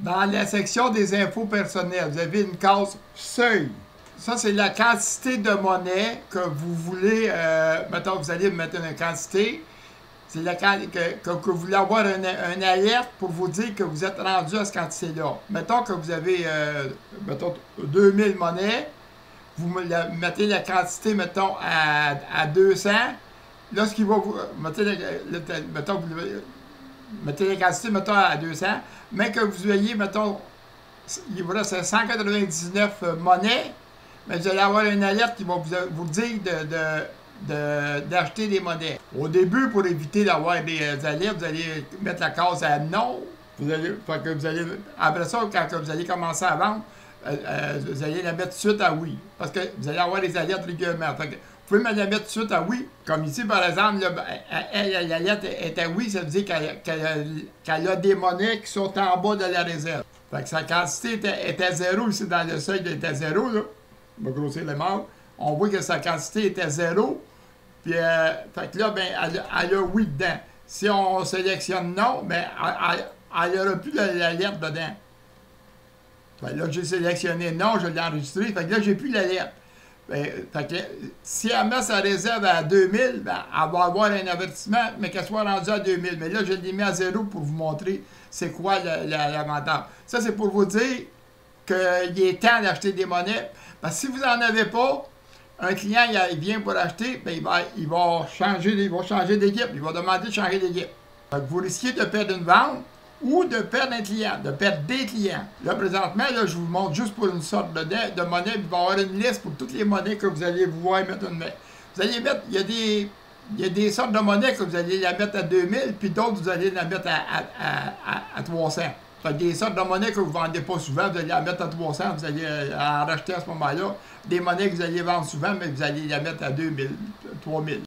Dans la section des infos personnelles, vous avez une case seuil. Ça, c'est la quantité de monnaie que vous voulez. Mettons, vous allez mettre une quantité. C'est la que vous voulez avoir un alerte pour vous dire que vous êtes rendu à cette quantité-là. Mettons que vous avez, mettons, 2000 monnaies. Vous mettez la quantité, mettons, à 200. Là, ce qui va vous... Mettez la quantité, mettons, à 200. Mais que vous ayez, mettons, il vous reste 199 monnaies, mais vous allez avoir une alerte qui va vous dire d'acheter des monnaies. Au début, pour éviter d'avoir des alertes, vous allez mettre la case à non. Après ça, quand vous allez commencer à vendre, vous allez la mettre tout de suite à oui. Parce que vous allez avoir des alertes régulièrement. Vous pouvez me la mettre tout de suite à oui. Comme ici, par exemple, l'alerte est à oui, ça veut dire qu'elle a des monnaies qui sont en bas de la réserve. Fait que sa quantité est à zéro, ici dans le seuil est à zéro, là. On va grossir les morts. On voit que sa quantité est à zéro. Puis, fait que là, ben, elle a oui dedans. Si on sélectionne non, ben, elle n'aura plus l'alerte dedans. Fait que là, j'ai sélectionné non, je l'ai enregistré. Fait que là, j'ai plus l'alerte. Fait que si elle met sa réserve à 2000, ben, elle va avoir un avertissement, mais qu'elle soit rendue à 2000. Mais là, je l'ai mis à zéro pour vous montrer c'est quoi l'avantage. Ça, c'est pour vous dire qu'il est temps d'acheter des monnaies. Parce que si vous n'en avez pas, un client il vient pour acheter, ben, il va changer d'équipe. Il va demander de changer d'équipe. Vous risquez de perdre une vente ou de perdre un client, de perdre des clients. Là, présentement, là, je vous montre juste pour une sorte de monnaie. Il va y avoir une liste pour toutes les monnaies que vous allez voir mettre une main. Vous allez mettre, il y a des sortes de monnaies que vous allez la mettre à 2000, puis d'autres, vous allez la mettre à 300. Fait que des sortes de monnaies que vous ne vendez pas souvent, vous allez la mettre à 300, vous allez en racheter à ce moment-là. Des monnaies que vous allez vendre souvent, mais vous allez la mettre à 2000, 3000.